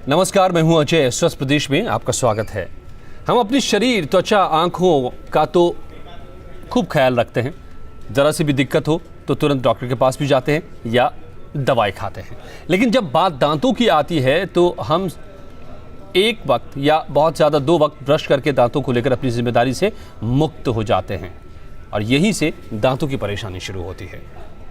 नमस्कार, मैं हूं अजय। स्वस्थ प्रदेश में आपका स्वागत है। हम अपनी शरीर, त्वचा, आंखों का तो खूब ख्याल रखते हैं। ज़रा सी भी दिक्कत हो तो तुरंत डॉक्टर के पास भी जाते हैं या दवाई खाते हैं। लेकिन जब बात दांतों की आती है तो हम एक वक्त या बहुत ज़्यादा 2 वक्त ब्रश करके दांतों को लेकर अपनी जिम्मेदारी से मुक्त हो जाते हैं और यहीं से दांतों की परेशानी शुरू होती है।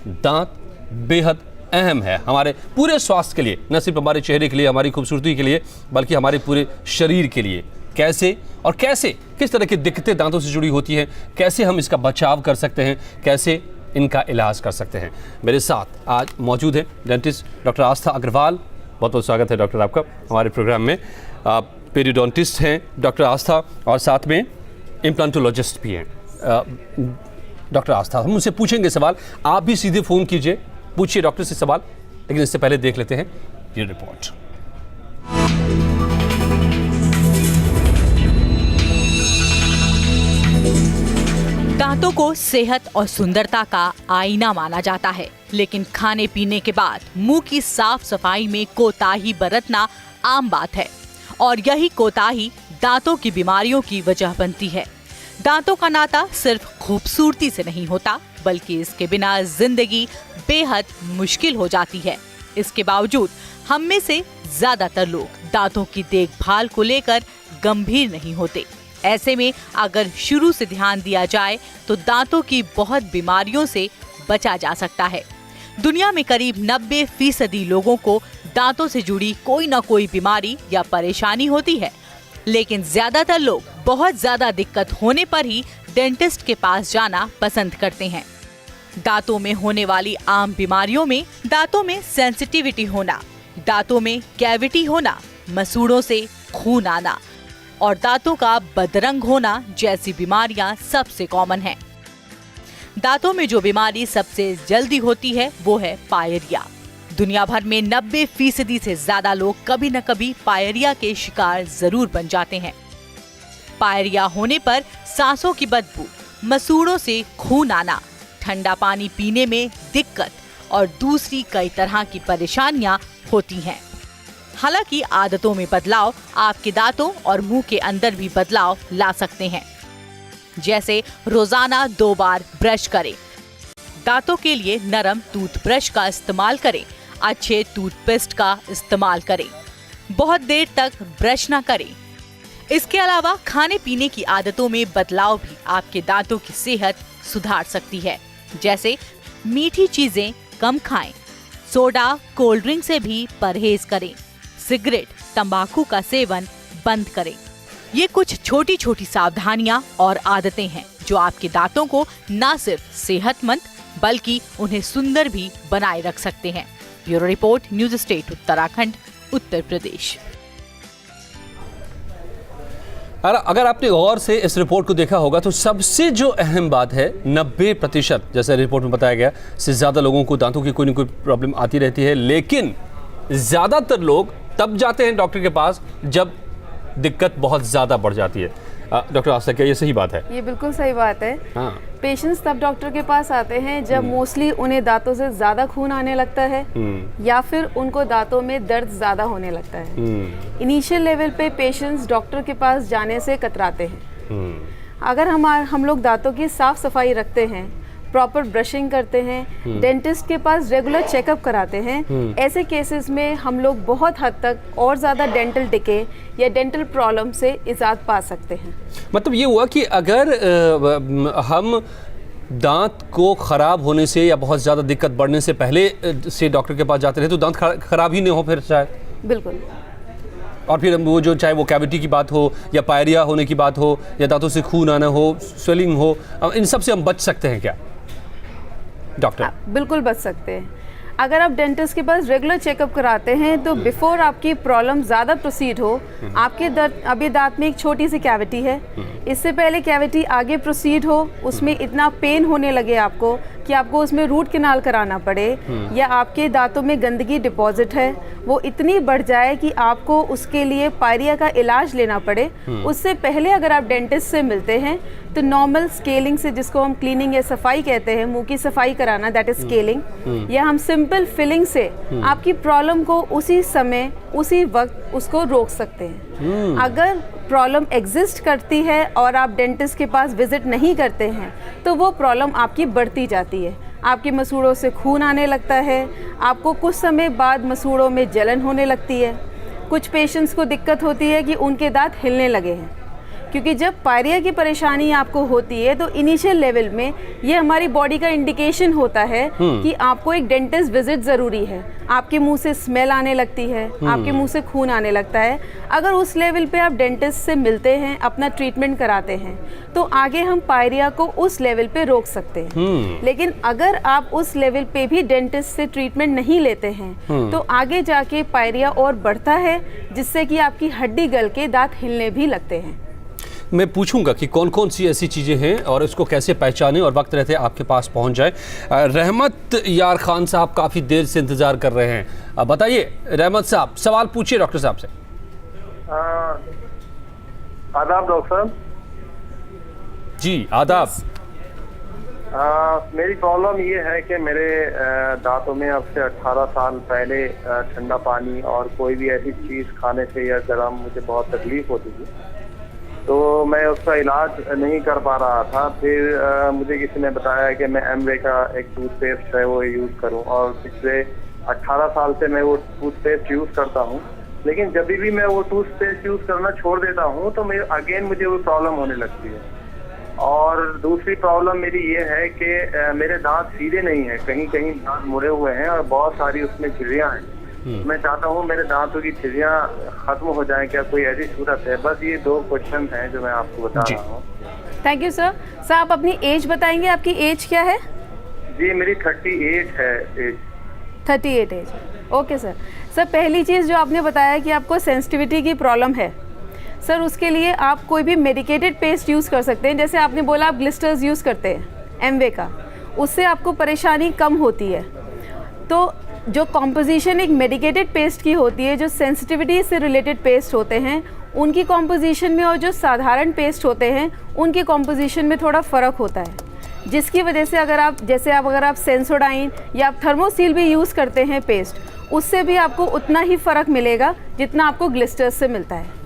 दांत बेहद अहम है हमारे पूरे स्वास्थ्य के लिए, न सिर्फ हमारे चेहरे के लिए, हमारी खूबसूरती के लिए, बल्कि हमारे पूरे शरीर के लिए। कैसे किस तरह की दिक्कतें दांतों से जुड़ी होती हैं, कैसे हम इसका बचाव कर सकते हैं, कैसे इनका इलाज कर सकते हैं। मेरे साथ आज मौजूद है डेंटिस्ट डॉक्टर आस्था अग्रवाल। बहुत बहुत स्वागत है डॉक्टर आपका हमारे प्रोग्राम में। आप पेरियोडोंटिस्ट हैं डॉक्टर आस्था और साथ में इम्प्लांटोलॉजिस्ट भी हैं। डॉक्टर आस्था, हम उनसे पूछेंगे सवाल, आप भी सीधे फ़ोन कीजिए, पूछिए डॉक्टर से सवाल। लेकिन इससे पहले देख लेते हैं ये रिपोर्ट। दांतों को सेहत और सुंदरता का आईना माना जाता है, लेकिन खाने पीने के बाद मुंह की साफ सफाई में कोताही बरतना आम बात है और यही कोताही दांतों की बीमारियों की वजह बनती है। दांतों का नाता सिर्फ खूबसूरती से नहीं होता, बल्कि इसके बिना जिंदगी बेहद मुश्किल हो जाती है। इसके बावजूद हम में से ज्यादातर लोग दांतों की देखभाल को लेकर गंभीर नहीं होते। ऐसे में अगर शुरू से ध्यान दिया जाए तो दांतों की बहुत बीमारियों से बचा जा सकता है। दुनिया में करीब 90% लोगों को दांतों से जुड़ी कोई न कोई बीमारी या परेशानी होती है, लेकिन ज्यादातर लोग बहुत ज्यादा दिक्कत होने पर ही डेंटिस्ट के पास जाना पसंद करते हैं। दांतों में होने वाली आम बीमारियों में दांतों में सेंसिटिविटी होना, दांतों में कैविटी होना, मसूड़ों से खून आना और दांतों का बदरंग होना जैसी बीमारियां सबसे कॉमन हैं। दांतों में जो बीमारी सबसे जल्दी होती है वो है पायरिया। दुनिया भर में 90% से ज्यादा लोग कभी न कभी पायरिया के शिकार जरूर बन जाते हैं। पायरिया होने पर सांसों की बदबू, मसूड़ों से खून आना, ठंडा पानी पीने में दिक्कत और दूसरी कई तरह की परेशानियां होती हैं। हालांकि आदतों में बदलाव आपके दांतों और मुंह के अंदर भी बदलाव ला सकते हैं। जैसे रोजाना 2 बार ब्रश करें, दांतों के लिए नरम टूथब्रश का इस्तेमाल करें, अच्छे टूथपेस्ट का इस्तेमाल करें, बहुत देर तक ब्रश ना करें। इसके अलावा खाने पीने की आदतों में बदलाव भी आपके दांतों की सेहत सुधार सकती है। जैसे मीठी चीजें कम खाएं, सोडा, कोल्ड ड्रिंक से भी परहेज करें, सिगरेट, तंबाकू का सेवन बंद करें। ये कुछ छोटी छोटी सावधानियां और आदतें हैं जो आपके दांतों को न सिर्फ सेहतमंद बल्कि उन्हें सुंदर भी बनाए रख सकते हैं। Bureau report, news state Uttarakhand, Uttar Pradesh. अगर आपने गौर से इस रिपोर्ट को देखा होगा तो सबसे जो अहम बात है, 90% जैसे रिपोर्ट में बताया गया से ज़्यादा लोगों को दांतों की कोई न कोई प्रॉब्लम आती रहती है। लेकिन ज़्यादातर लोग तब जाते हैं डॉक्टर के पास जब दिक्कत बहुत ज़्यादा बढ़ जाती है। डॉक्टर आस्था, क्या ये सही बात है? ये बिल्कुल सही बात है। हाँ। पेशेंट्स तब डॉक्टर के पास आते हैं जब मोस्टली उन्हें दांतों से ज़्यादा खून आने लगता है या फिर उनको दांतों में दर्द ज़्यादा होने लगता है। इनिशियल लेवल पे पेशेंट्स डॉक्टर के पास जाने से कतराते हैं। अगर हम लोग दांतों की साफ सफाई रखते हैं, प्रॉपर ब्रशिंग करते हैं, डेंटिस्ट के पास रेगुलर चेकअप कराते हैं, ऐसे केसेस में हम लोग बहुत हद तक और ज़्यादा डेंटल डिके या डेंटल प्रॉब्लम से इजाद पा सकते हैं। मतलब ये हुआ कि अगर हम दांत को ख़राब होने से या बहुत ज़्यादा दिक्कत बढ़ने से पहले से डॉक्टर के पास जाते रहे तो दांत ख़राब ही नहीं हो फिर शायद। बिल्कुल। और फिर वो जो चाहे वो कैविटी की बात हो या पायरिया होने की बात हो या दांतों से खून आना हो, स्वेलिंग हो, इन सब से हम बच सकते हैं क्या डॉक्टर? बिल्कुल बच सकते हैं। अगर आप डेंटिस्ट के पास रेगुलर चेकअप कराते हैं तो बिफोर आपकी प्रॉब्लम ज़्यादा प्रोसीड हो, आपके अभी दांत में एक छोटी सी कैविटी है, इससे पहले कैविटी आगे प्रोसीड हो, उसमें इतना पेन होने लगे आपको कि आपको उसमें रूट कैनाल कराना पड़े या आपके दांतों में गंदगी डिपॉजिट है वो इतनी बढ़ जाए कि आपको उसके लिए पायरिया का इलाज लेना पड़े, उससे पहले अगर आप डेंटिस्ट से मिलते हैं तो नॉर्मल स्केलिंग से, जिसको हम क्लीनिंग या सफाई कहते हैं, मुंह की सफाई कराना, दैट इज स्केलिंग, या हम सिंपल फिलिंग से आपकी प्रॉब्लम को उसी समय उसी वक्त उसको रोक सकते हैं। अगर प्रॉब्लम एग्जिस्ट करती है और आप डेंटिस्ट के पास विजिट नहीं करते हैं तो वो प्रॉब्लम आपकी बढ़ती जाती है, आपके मसूड़ों से खून आने लगता है, आपको कुछ समय बाद मसूड़ों में जलन होने लगती है। कुछ पेशेंट्स को दिक्कत होती है कि उनके दांत हिलने लगे हैं, क्योंकि जब पायरिया की परेशानी आपको होती है तो इनिशियल लेवल में ये हमारी बॉडी का इंडिकेशन होता है कि आपको एक डेंटिस्ट विजिट ज़रूरी है। आपके मुंह से स्मेल आने लगती है, आपके मुंह से खून आने लगता है। अगर उस लेवल पे आप डेंटिस्ट से मिलते हैं, अपना ट्रीटमेंट कराते हैं, तो आगे हम पायरिया को उस लेवल पे रोक सकते हैं। लेकिन अगर आप उस लेवल पे भी डेंटिस्ट से ट्रीटमेंट नहीं लेते हैं तो आगे जाके पायरिया और बढ़ता है, जिससे कि आपकी हड्डी गल के दांत हिलने भी लगते हैं। मैं पूछूंगा कि कौन कौन सी ऐसी चीज़ें हैं और इसको कैसे पहचानें और वक्त रहते आपके पास पहुंच जाए। रहमत यार खान साहब काफ़ी देर से इंतज़ार कर रहे हैं। बताइए रहमत साहब, सवाल पूछिए डॉक्टर साहब से। आदाब डॉक्टर साहब। जी आदाब। मेरी प्रॉब्लम ये है कि मेरे दांतों में अब से 18 साल पहले ठंडा पानी और कोई भी ऐसी चीज़ खाने से या गर्म मुझे बहुत तकलीफ होती थी, तो मैं उसका इलाज नहीं कर पा रहा था। फिर मुझे किसी ने बताया कि मैं एमवे का एक टूथपेस्ट है वो यूज़ करूं, और पिछले 18 साल से मैं वो टूथपेस्ट यूज़ करता हूं। लेकिन जब भी मैं वो टूथपेस्ट यूज़ करना छोड़ देता हूं तो मुझे वो प्रॉब्लम होने लगती है। और दूसरी प्रॉब्लम मेरी ये है कि मेरे दांत सीधे नहीं हैं, कहीं कहीं दांत मुड़े हुए हैं और बहुत सारी उसमें झिर्रियाँ हैं। मैं चाहता हूँ मेरे दांतों की झिर्रियाँ खत्म हो जाएं, क्या कोई ऐसी सूरत है? बस ये 2 क्वेश्चन हैं जो मैं आपको बता रहा हूँ। Thank you sir. सर आप अपनी एज बताएंगे, आपकी एज क्या है? जी मेरी 38 है age. 38 age. Okay sir. Sir पहली चीज़ जो आपने बताया कि आपको सेंसिटिविटी की प्रॉब्लम है, सर उसके लिए आप कोई भी मेडिकेटेड पेस्ट यूज़ कर सकते हैं। जैसे आपने बोला आप ग्लिस्टर्स यूज़ करते हैं एमवे का, उससे आपको परेशानी कम होती है। तो जो कॉम्पोजिशन एक मेडिकेटेड पेस्ट की होती है, जो सेंसिटिविटी से रिलेटेड पेस्ट होते हैं, उनकी कॉम्पोजिशन में और जो साधारण पेस्ट होते हैं उनकी कॉम्पोजिशन में थोड़ा फ़र्क होता है, जिसकी वजह से अगर आप सेंसोडाइन या आप थर्मोसील भी यूज़ करते हैं पेस्ट, उससे भी आपको उतना ही फ़र्क मिलेगा जितना आपको ग्लिस्टर्स से मिलता है।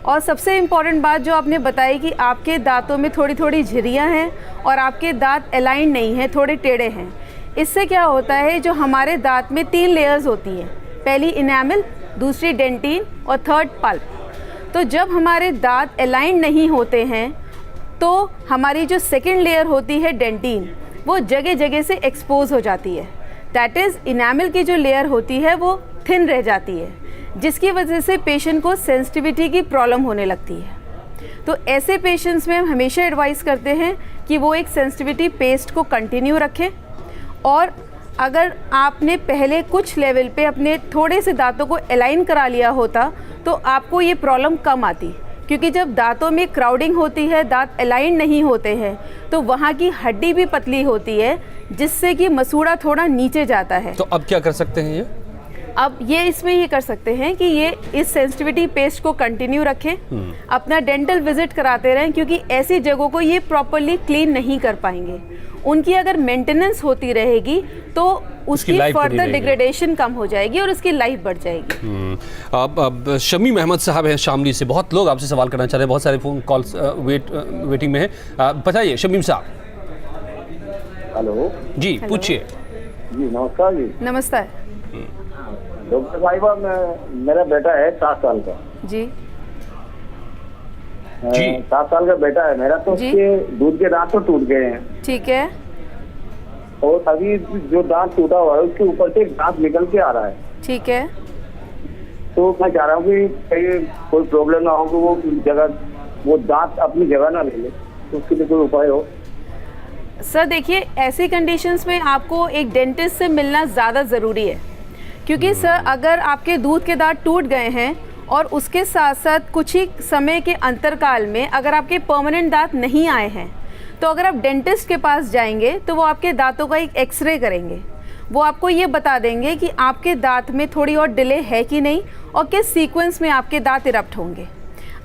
और सबसे इम्पॉर्टेंट बात जो आपने बताई कि आपके दांतों में थोड़ी थोड़ी झिर्रियाँ हैं और आपके दांत अलाइन नहीं हैं, थोड़े टेढ़े हैं। इससे क्या होता है, जो हमारे दांत में 3 लेयर्स होती हैं, पहली इनेमल, दूसरी डेंटिन और थर्ड पल्प। तो जब हमारे दांत अलाइन नहीं होते हैं तो हमारी जो सेकंड लेयर होती है डेंटिन, वो जगह जगह से एक्सपोज हो जाती है। दैट इज़ इनेमल की जो लेयर होती है वो थिन रह जाती है, जिसकी वजह से पेशेंट को सेंसिटिविटी की प्रॉब्लम होने लगती है। तो ऐसे पेशेंट्स में हम हमेशा एडवाइस करते हैं कि वो एक सेंसिटिविटी पेस्ट को कंटिन्यू रखें। और अगर आपने पहले कुछ लेवल पे अपने थोड़े से दांतों को अलाइन करा लिया होता तो आपको ये प्रॉब्लम कम आती, क्योंकि जब दांतों में क्राउडिंग होती है, दांत अलाइन नहीं होते हैं, तो वहाँ की हड्डी भी पतली होती है, जिससे कि मसूड़ा थोड़ा नीचे जाता है। तो अब क्या कर सकते हैं ये? अब इसमें ये कर सकते हैं कि ये इस सेंसिटिविटी पेस्ट को कंटिन्यू रखें, अपना डेंटल विजिट कराते रहें, क्योंकि ऐसी जगहों को ये प्रॉपरली क्लीन नहीं कर पाएंगे। उनकी अगर मेंटेनेंस होती रहेगी तो उसकी फर्दर डिग्रेडेशन कम हो जाएगी और उसकी लाइफ बढ़ जाएगी। अब शमीम अहमद साहब हैं शामली से। बहुत लोग आपसे सवाल करना चाह रहे हैं, बहुत सारे फोन कॉल्स वेटिंग में हैं। बताइए शमीम साहब। हेलो जी पूछिए। जी नमस्कार जी। नमस्कार डॉक्टर साहिबा, मेरा बेटा है 7 साल का। जी 7 साल का बेटा है मेरा, तो उसके दूध के दांत तो टूट गए हैं। ठीक है। और अभी जो दांत टूटा हुआ है उसके ऊपर से दांत निकल के आ रहा है। ठीक है। तो मैं चाह रहा हूँ कि कहीं कोई प्रॉब्लम ना हो, कि वो दांत अपनी जगह ना ले ले, तो उसके लिए कोई उपाय हो। सर देखिए, ऐसी कंडीशंस में आपको एक डेंटिस्ट से मिलना ज़्यादा ज़रूरी है, क्योंकि सर अगर आपके दूध के दांत टूट गए हैं और उसके साथ साथ कुछ ही समय के अंतरकाल में अगर आपके परमानेंट दांत नहीं आए हैं तो अगर आप डेंटिस्ट के पास जाएंगे तो वो आपके दांतों का एक एक्सरे करेंगे। वो आपको ये बता देंगे कि आपके दांत में थोड़ी और डिले है कि नहीं और किस सीक्वेंस में आपके दांत इरप्ट होंगे।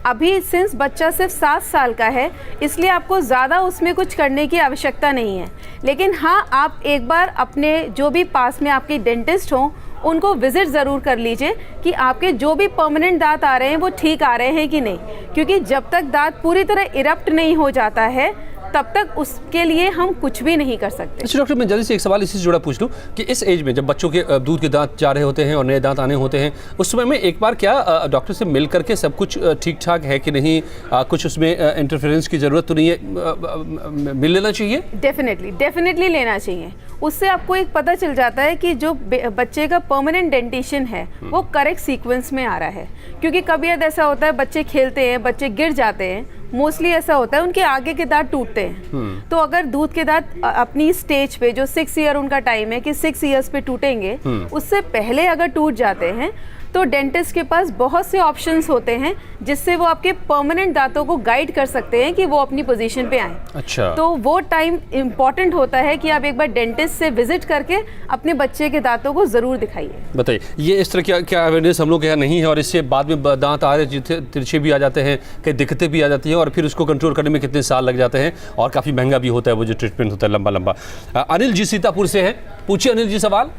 अभी सिंस बच्चा सिर्फ 7 साल का है, इसलिए आपको ज़्यादा उसमें कुछ करने की आवश्यकता नहीं है। लेकिन हाँ, आप एक बार अपने जो भी पास में आपके डेंटिस्ट हों उनको विज़िट ज़रूर कर लीजिए कि आपके जो भी परमानेंट दांत आ रहे हैं वो ठीक आ रहे हैं कि नहीं, क्योंकि जब तक दांत पूरी तरह इरप्ट नहीं हो जाता है तब तक उसके लिए हम कुछ भी नहीं कर सकते। अच्छा डॉक्टर, मैं जल्दी से एक सवाल इसी से जुड़ा पूछ लूँ कि इस एज में जब बच्चों के दूध के दांत जा रहे होते हैं और नए दांत आने होते हैं, उस समय में एक बार क्या डॉक्टर से मिल करके सब कुछ ठीक ठाक है कि नहीं, कुछ उसमें इंटरफेरेंस की ज़रूरत तो नहीं है, मिल लेना चाहिए? डेफिनेटली लेना चाहिए। उससे आपको एक पता चल जाता है कि जो बच्चे का परमानेंट डेंटिशन है वो करेक्ट सीक्वेंस में आ रहा है। क्योंकि कभी ऐसा होता है बच्चे खेलते हैं, बच्चे गिर जाते हैं, मोस्टली ऐसा होता है उनके आगे के दांत टूटते हैं। तो अगर दूध के दांत अपनी स्टेज पे जो 6 ईयर उनका टाइम है कि 6 ईयर्स पे टूटेंगे, उससे पहले अगर टूट जाते हैं तो डेंटिस्ट के पास बहुत से ऑप्शंस होते हैं जिससे वो आपके परमानेंट दांतों को गाइड कर सकते हैं कि वो अपनी पोजीशन पे आएं। अच्छा। तो वो टाइम इम्पॉर्टेंट होता है कि आप एक बार डेंटिस्ट से विजिट करके अपने बच्चे के दांतों को ज़रूर दिखाइए। बताइए, ये इस तरह क्या अवेयरनेस हम लोग के यहाँ नहीं है और इससे बाद में दांत आ रहे तिरछे भी आ जाते हैं, कई दिक्कतें भी आ जाती हैं और फिर उसको कंट्रोल करने में कितने साल लग जाते हैं और काफ़ी महंगा भी होता है वो जो ट्रीटमेंट होता है लंबा। अनिल जी सीतापुर से हैं, पूछिए अनिल जी सवाल।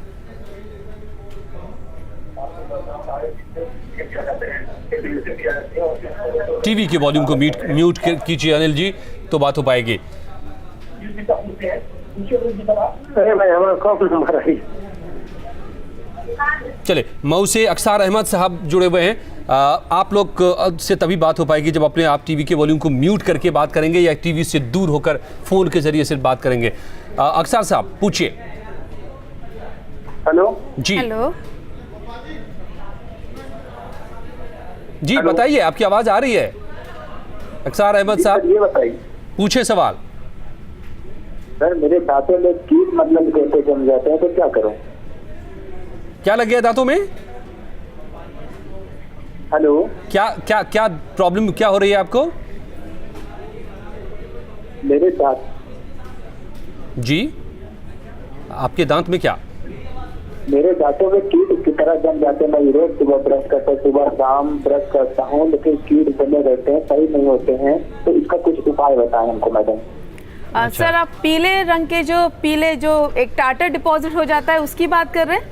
टीवी के वॉल्यूम को म्यूट कीजिए अनिल जी, तो बात हो पाएगी। चले, मऊ से अक्सार अहमद साहब जुड़े हुए हैं। आप लोग से तभी बात हो पाएगी जब अपने आप टीवी के वॉल्यूम को म्यूट करके बात करेंगे या टीवी से दूर होकर फोन के जरिए से बात करेंगे। अक्सार साहब पूछिए। हेलो जी। हेलो जी, बताइए, आपकी आवाज आ रही है अक्सार अहमद साहब, ये बताइए। पूछे सवाल। सर मेरे दांतों में कीट मतलब कैसे जम जाते हैं, तो क्या करूं? क्या लग गया दांतों में? हेलो, क्या प्रॉब्लम क्या हो रही है आपको? मेरे दांत। जी, आपके दांत में क्या? मेरे दांतों में कीट की तरह जम जाते हैं। मैं रोज सुबह ब्रश करता हूँ, सुबह शाम ब्रश करता हूँ, लेकिन कीट बने रहते हैं, सही नहीं होते हैं। तो इसका कुछ उपाय बताएं हमको मैडम। अच्छा। सर, आप पीले रंग के जो एक टाटर डिपॉजिट हो जाता है उसकी बात कर रहे हैं?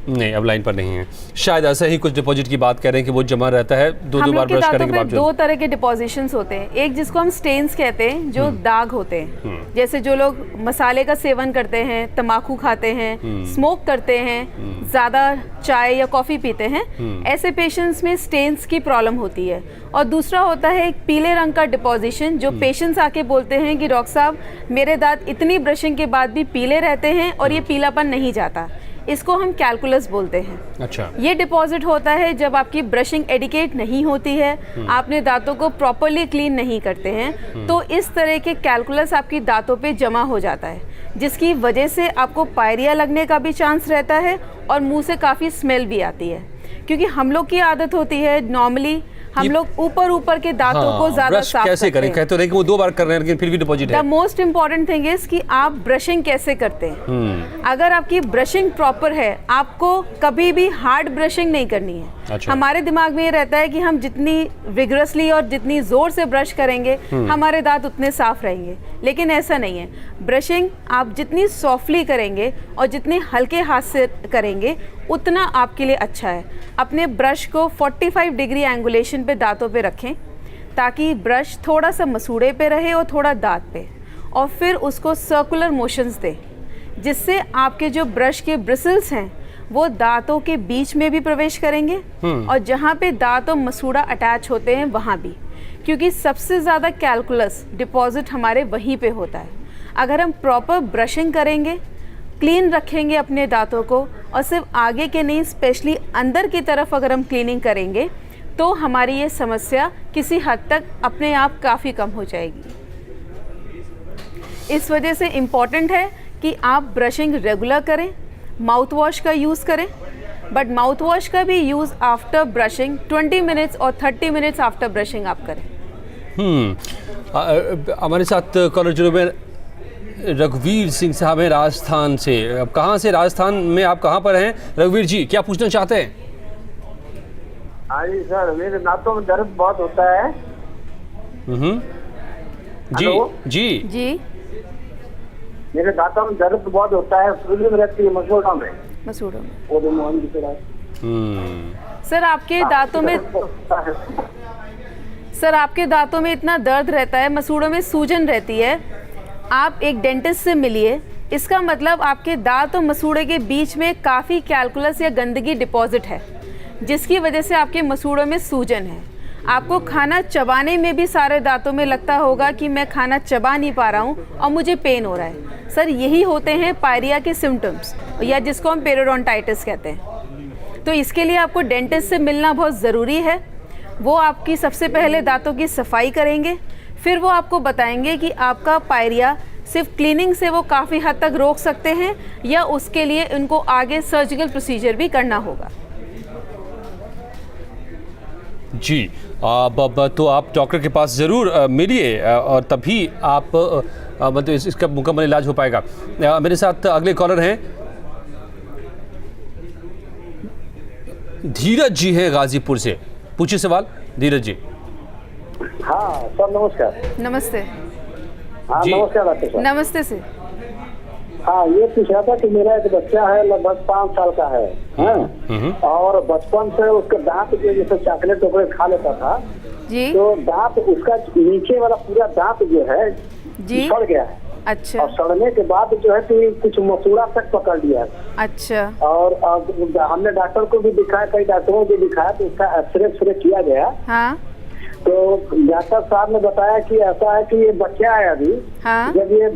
नहीं, अब लाइन पर नहीं है, शायद ऐसा ही कुछ डिपॉजिट की बात कर रहे हैं कि वो जमा रहता है दो बार ब्रश करने के बावजूद। दो तरह के डिपॉजिशंस होते हैं। एक जिसको हम स्टेन्स कहते हैं, जो दाग होते हैं, जैसे जो लोग मसाले का सेवन करते हैं, तंबाकू खाते हैं, स्मोक करते हैं, ज़्यादा चाय या कॉफ़ी पीते हैं, ऐसे पेशेंट्स में स्टेन्स की प्रॉब्लम होती है। और दूसरा होता है एक पीले रंग का डिपॉजिशन, जो पेशेंट्स आके बोलते हैं कि डॉक्टर साहब मेरे दांत इतनी ब्रशिंग के बाद भी पीले रहते हैं और ये पीलापन नहीं जाता। इसको हम कैलकुलस बोलते हैं। अच्छा। ये डिपॉजिट होता है जब आपकी ब्रशिंग एडिकेट नहीं होती है, आपने दांतों को प्रॉपरली क्लीन नहीं करते हैं, तो इस तरह के कैलकुलस आपकी दांतों पे जमा हो जाता है, जिसकी वजह से आपको पायरिया लगने का भी चांस रहता है और मुंह से काफ़ी स्मेल भी आती है। क्योंकि हम लोग की आदत होती है नॉर्मली हम लोग ऊपर के दांतों को ज्यादा साफ कैसे करें? कहते रहे कि वो 2 बार कर रहे हैं लेकिन फिर भी डिपॉजिट है। The most important thing is कि आप ब्रशिंग कैसे करते हैं। अगर आपकी ब्रशिंग प्रॉपर है, आपको कभी भी हार्ड ब्रशिंग नहीं करनी है। अच्छा। हमारे दिमाग में ये रहता है कि हम जितनी विगरसली और जितनी जोर से ब्रश करेंगे हमारे दांत उतने साफ रहेंगे, लेकिन ऐसा नहीं है। ब्रशिंग आप जितनी सॉफ्टली करेंगे और जितने हल्के हाथ से करेंगे उतना आपके लिए अच्छा है। अपने ब्रश को 45 डिग्री एंगुलेशन पे दांतों पे रखें ताकि ब्रश थोड़ा सा मसूड़े पे रहे और थोड़ा दांत पे, और फिर उसको सर्कुलर मोशंस दें, जिससे आपके जो ब्रश के ब्रिसल्स हैं वो दांतों के बीच में भी प्रवेश करेंगे और जहाँ पे दांत और मसूड़ा अटैच होते हैं वहाँ भी, क्योंकि सबसे ज़्यादा कैलकुलस डिपॉजिट हमारे वहीं पे होता है। अगर हम प्रॉपर ब्रशिंग करेंगे, क्लीन रखेंगे अपने दांतों को, और सिर्फ आगे के नहीं स्पेशली अंदर की तरफ अगर हम क्लीनिंग करेंगे, तो हमारी ये समस्या किसी हद तक अपने आप काफ़ी कम हो जाएगी। इस वजह से इम्पॉर्टेंट है कि आप ब्रशिंग रेगुलर करें, माउथ वॉश का यूज़ करें, बट माउथ वॉश का भी यूज़ आफ्टर ब्रशिंग 20 मिनट्स और 30 मिनट्स आफ्टर ब्रशिंग आप करें। हमारे साथ कॉलर जुड़े हुए रघुवीर सिंह साहब हैं राजस्थान से। अब कहाँ से, राजस्थान में आप कहाँ पर हैं रघुवीर जी, क्या पूछना चाहते हैं? हाँ जी सर, मेरे दांतों में दर्द बहुत होता है। जी हेलो? जी जी, मेरे दांतों में दर्द बहुत होता है, सूजन रहती है मसूड़ों में। मसूड़ों में। वो भी मोहन की तरह। सर आपके दांतों में इतना दर्द रहता है, मसूड़ों में सूजन रहती है, आप एक डेंटिस्ट से मिलिए। इसका मतलब आपके दांत और मसूड़े के बीच में काफ़ी कैलकुलस या गंदगी डिपॉजिट है, जिसकी वजह से आपके मसूड़ों में सूजन है। आपको खाना चबाने में भी सारे दांतों में लगता होगा कि मैं खाना चबा नहीं पा रहा हूँ और मुझे पेन हो रहा है। सर यही होते हैं पायरिया के सिम्टम्स, या जिसको हम पेरियोडोंटाइटिस कहते हैं। तो इसके लिए आपको डेंटिस्ट से मिलना बहुत ज़रूरी है। वो आपकी सबसे पहले दांतों की सफाई करेंगे, फिर वो आपको बताएंगे कि आपका पायरिया सिर्फ क्लीनिंग से वो काफ़ी हद तक रोक सकते हैं या उसके लिए उनको आगे सर्जिकल प्रोसीजर भी करना होगा। जी, अब तो आप डॉक्टर के पास ज़रूर मिलिए और तभी आप मतलब इसका मुकम्मल इलाज हो पाएगा। मेरे साथ अगले कॉलर हैं धीरज जी हैं गाजीपुर से। पूछिए सवाल धीरज जी। हाँ सर नमस्कार। नमस्ते। हाँ जी। नमस्कार डॉक्टर साहब। नमस्ते से। हाँ ये पूछ रहा था कि मेरा एक बच्चा है, लगभग 5 साल का है, हाँ? और बचपन से उसके दांत जो जैसे चॉकलेट वगैरह खा लेता था, जी तो दांत उसका नीचे वाला पूरा दांत जो है जी। सड़ गया है। अच्छा और सड़ने के बाद जो है तो कुछ मसूड़ा तक पकड़ लिया है। अच्छा। और हमने डॉक्टर को भी दिखाया, कई डॉक्टरों को भी दिखाया, तो उसका एक्सरे किया गया। हाँ तो डॉक्टर साहब ने बताया कि ऐसा है कि ये बच्चा है अभी, हाँ। जब ये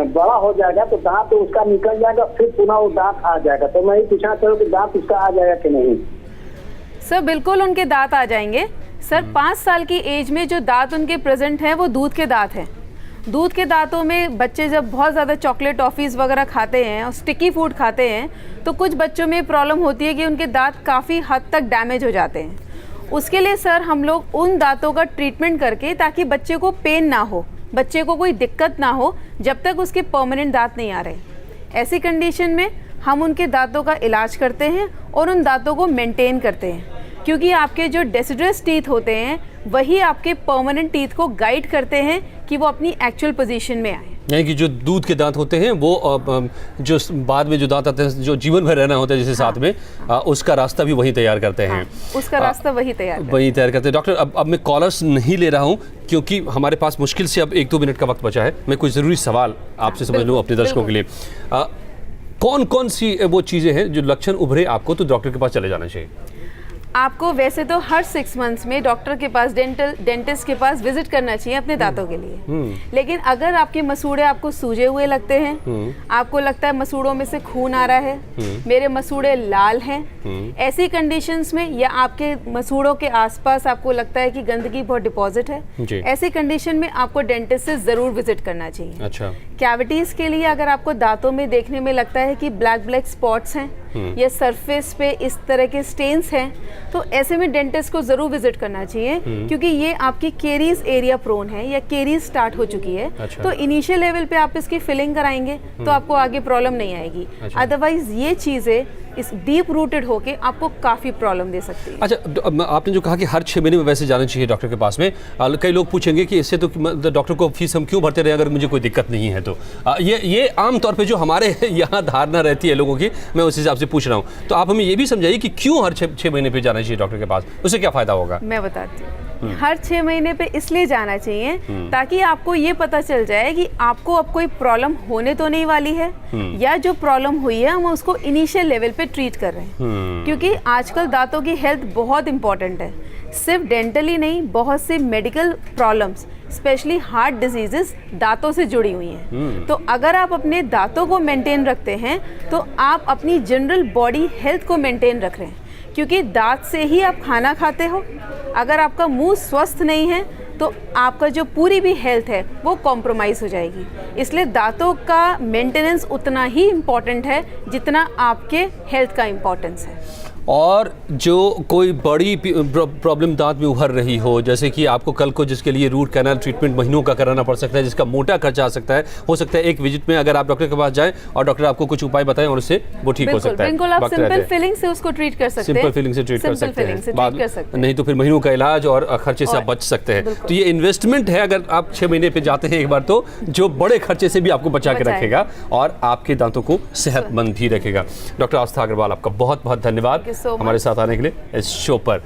बड़ा हो जाएगा तो दांत तो उसका निकल जाएगा, फिर पुनः वो दांत आ जाएगा। तो मैं ये पूछना चाहूँ कि दांत उसका आ जाएगा कि नहीं? सर बिल्कुल उनके दांत आ जाएंगे। सर 5 साल की एज में जो दांत उनके प्रेजेंट हैं वो दूध के दांत हैं। दूध के दांतों में बच्चे जब बहुत ज़्यादा चॉकलेट टॉफ़ीज़ वगैरह खाते हैं और स्टिकी फूड खाते हैं तो कुछ बच्चों में प्रॉब्लम होती है कि उनके दांत काफ़ी हद तक डैमेज हो जाते हैं। उसके लिए सर हम लोग उन दांतों का ट्रीटमेंट करके, ताकि बच्चे को पेन ना हो, बच्चे को कोई दिक्कत ना हो जब तक उसके परमानेंट दांत नहीं आ रहे, ऐसी कंडीशन में हम उनके दांतों का इलाज करते हैं और उन दांतों को मेंटेन करते हैं, क्योंकि आपके जो डेसिडुअस टीथ होते हैं वही आपके परमानेंट टीथ को गाइड करते हैं कि वो अपनी एक्चुअल पोजीशन में आए। यानी कि जो दूध के दांत होते हैं वो जो बाद में जो दांत आते हैं, जो जीवन भर रहना होता है जैसे साथ में, उसका रास्ता भी वही तैयार करते हैं। उसका रास्ता वही तैयार करते हैं। डॉक्टर अब मैं कॉलर्स नहीं ले रहा हूँ क्योंकि हमारे पास मुश्किल से अब 1-2 मिनट का वक्त बचा है। मैं कोई ज़रूरी सवाल आपसे समझ लूँ अपने दर्शकों के लिए। कौन कौन सी वो चीज़ें हैं जो लक्षण उभरे आपको तो डॉक्टर के पास चले जाना चाहिए? आपको वैसे तो हर 6 मंथ्स में डॉक्टर के पास, डेंटिस्ट के पास विजिट करना चाहिए अपने दांतों के लिए। लेकिन अगर आपके मसूड़े आपको सूजे हुए लगते हैं, आपको लगता है मसूड़ों में से खून आ रहा है, मेरे मसूड़े लाल हैं, ऐसी कंडीशंस में, या आपके मसूड़ों के आसपास आपको लगता है कि गंदगी बहुत डिपॉजिट है, ऐसी कंडीशन में आपको डेंटिस्ट से ज़रूर विजिट करना चाहिए। अच्छा। कैविटीज़ के लिए अगर आपको दांतों में देखने में लगता है कि ब्लैक स्पॉट्स हैं या सरफेस पे इस तरह के स्टेन्स हैं, तो ऐसे में डेंटिस्ट को ज़रूर विजिट करना चाहिए, क्योंकि ये आपकी केरीज एरिया प्रोन है या केरीज स्टार्ट हो चुकी है। अच्छा। तो इनिशियल लेवल पे आप इसकी फिलिंग कराएंगे तो आपको आगे प्रॉब्लम नहीं आएगी। अच्छा। अदरवाइज ये चीज़ें इस डीप रूटेड होके आपको काफ़ी प्रॉब्लम दे सकती है। अच्छा, आपने जो कहा कि हर 6 महीने में वैसे जाना चाहिए डॉक्टर के पास में, कई लोग पूछेंगे कि इससे तो डॉक्टर को फीस हम क्यों भरते रहे अगर मुझे कोई दिक्कत नहीं है तो। ये आम तौर पे जो हमारे यहाँ धारणा रहती है लोगों की, मैं उस हिसाब से पूछ रहा हूँ। तो आप हमें ये भी समझाइए कि क्यों हर 6 महीने पे जाना चाहिए डॉक्टर के पास, उससे क्या फ़ायदा होगा? मैं बताती हूँ। हर 6 महीने पे इसलिए जाना चाहिए ताकि आपको ये पता चल जाए कि आपको अब कोई प्रॉब्लम होने तो नहीं वाली है, या जो प्रॉब्लम हुई है हम उसको इनिशियल लेवल पे ट्रीट कर रहे हैं। क्योंकि आजकल दांतों की हेल्थ बहुत इंपॉर्टेंट है, सिर्फ डेंटली नहीं, बहुत से medical problems, specially heart diseases दांतों से जुड़ी हुई हैं। तो अगर आप अपने दांतों को मेंटेन रखते हैं तो आप अपनी जनरल बॉडी हेल्थ को मेंटेन रख रहे हैं, क्योंकि दांत से ही आप खाना खाते हो। अगर आपका मुंह स्वस्थ नहीं है तो आपका जो पूरी भी हेल्थ है वो कॉम्प्रोमाइज़ हो जाएगी। इसलिए दांतों का मेंटेनेंस उतना ही इम्पॉर्टेंट है जितना आपके हेल्थ का इम्पॉर्टेंस है। और जो कोई बड़ी प्रॉब्लम दांत में उभर रही हो, जैसे कि आपको कल को जिसके लिए रूट कैनाल ट्रीटमेंट महीनों का कराना पड़ सकता है, जिसका मोटा खर्चा आ सकता है, हो सकता है एक विजिट में अगर आप डॉक्टर के पास जाएं और डॉक्टर आपको कुछ उपाय बताएं और उससे वो ठीक हो सकता है। बिल्कुल, आप सिंपल फिलिंग से उसको ट्रीट कर सकते हैं। सिंपल फिलिंग से ट्रीट कर सकते हैं, बाद नहीं तो फिर महीनों का इलाज और खर्चे से आप बच सकते हैं। तो ये इन्वेस्टमेंट है, अगर आप 6 महीने पे जाते हैं एक बार तो, जो बड़े खर्चे से भी आपको बचा के रखेगा और आपके दांतों को सेहतमंद भी रखेगा। डॉक्टर आस्था अग्रवाल, आपका बहुत बहुत धन्यवाद हमारे साथ आने के लिए इस शो पर।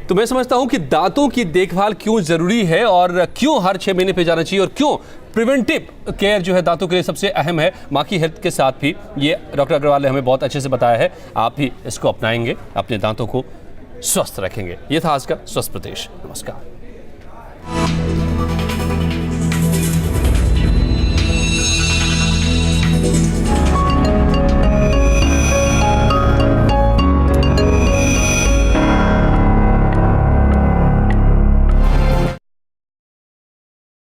तो मैं समझता हूं कि दांतों की देखभाल क्यों जरूरी है और क्यों हर 6 महीने पे जाना चाहिए और क्यों प्रिवेंटिव केयर जो है दांतों के लिए सबसे अहम है। माँ की हेल्थ के साथ भी ये डॉक्टर अग्रवाल ने हमें बहुत अच्छे से बताया है। आप भी इसको अपनाएंगे, अपने दांतों को स्वस्थ रखेंगे। ये था आज का स्वस्थ प्रदेश। नमस्कार।